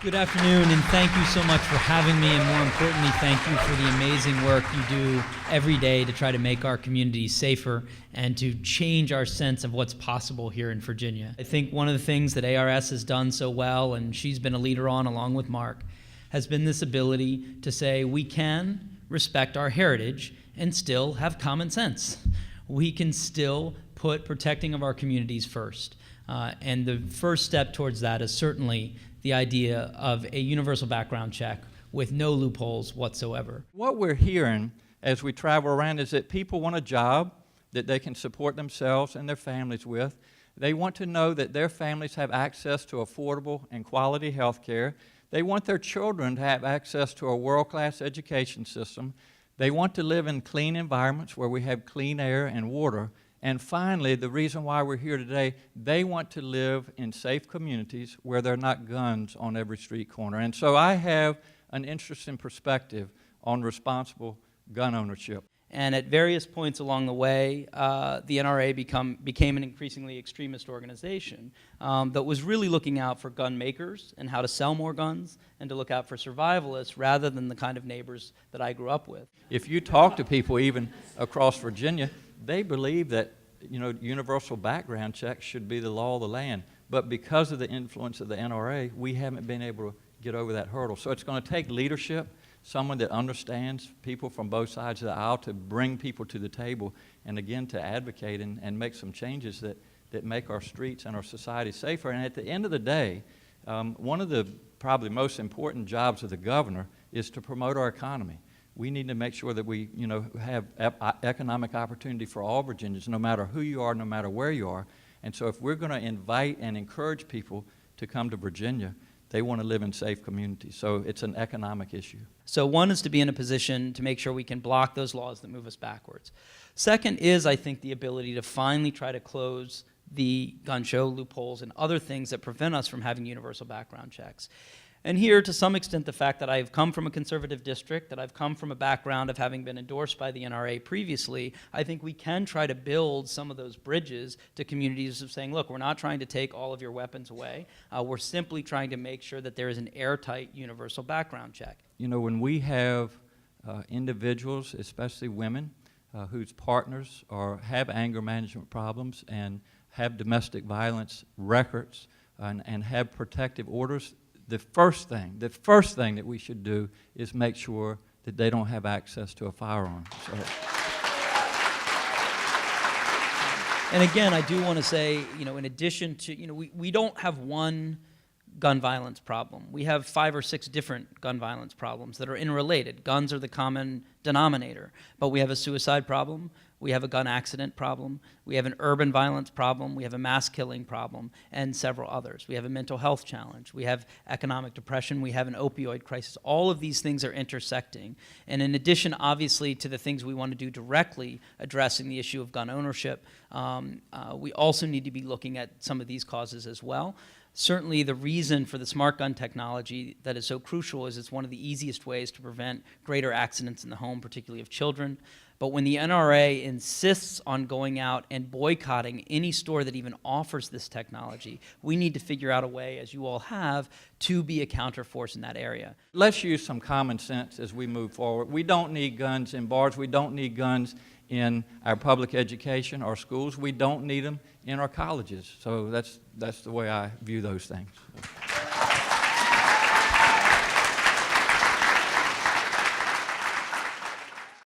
Good afternoon, and thank you so much for having me, and more importantly, thank you for the amazing work you do every day to try to make our communities safer and to change our sense of what's possible here in Virginia. I think one of the things that ARS has done so well, and she's been a leader on along with Mark, has been this ability to say we can respect our heritage and still have common sense. We can still put protecting of our communities first. And the first step towards that is certainly the idea of a universal background check with no loopholes whatsoever. What we're hearing as we travel around is that people want a job that they can support themselves and their families with. They want to know that their families have access to affordable and quality health care. They want their children to have access to a world-class education system. They want to live in clean environments where we have clean air and water. And finally, the reason why we're here today, they want to live in safe communities where there are not guns on every street corner. And so I have an interesting perspective on responsible gun ownership. And at various points along the way, the NRA became an increasingly extremist organization that was really looking out for gun makers and how to sell more guns and to look out for survivalists rather than the kind of neighbors that I grew up with. If you talk to people even across Virginia, they believe that, you know, universal background checks should be the law of the land. But because of the influence of the NRA, we haven't been able to get over that hurdle. So it's going to take leadership, someone that understands people from both sides of the aisle to bring people to the table and again to advocate and make some changes that make our streets and our society safer. And at the end of the day, one of the probably most important jobs of the governor is to promote our economy. We need to make sure that we, you know, have economic opportunity for all Virginians, no matter who you are, no matter where you are. And so if we're going to invite and encourage people to come to Virginia, they want to live in safe communities. So it's an economic issue. So one is to be in a position to make sure we can block those laws that move us backwards. Second is, I think, the ability to finally try to close the gun show loopholes and other things that prevent us from having universal background checks. And here, to some extent, the fact that I've come from a conservative district, that I've come from a background of having been endorsed by the NRA previously, I think we can try to build some of those bridges to communities of saying, look, we're not trying to take all of your weapons away. We're simply trying to make sure that there is an airtight universal background check. You know, when we have individuals, especially women, whose partners have anger management problems and have domestic violence records and have protective orders, the first thing that we should do is make sure that they don't have access to a firearm. So. And again, I do want to say, you know, in addition to, you know, we don't have one gun violence problem. We have 5 or 6 different gun violence problems that are interrelated. Guns are the common denominator, but we have a suicide problem, we have a gun accident problem, we have an urban violence problem, we have a mass killing problem, and several others. We have a mental health challenge, we have economic depression, we have an opioid crisis. All of these things are intersecting. And in addition, obviously, to the things we want to do directly addressing the issue of gun ownership, we also need to be looking at some of these causes as well. Certainly the reason for the smart gun technology that is so crucial is it's one of the easiest ways to prevent greater accidents in the home, particularly of children. But when the NRA insists on going out and boycotting any store that even offers this technology, we need to figure out a way, as you all have, to be a counterforce in that area. Let's use some common sense as we move forward. We don't need guns in bars. We don't need guns in our public education, our schools. We don't need them in our colleges. So that's the way I view those things.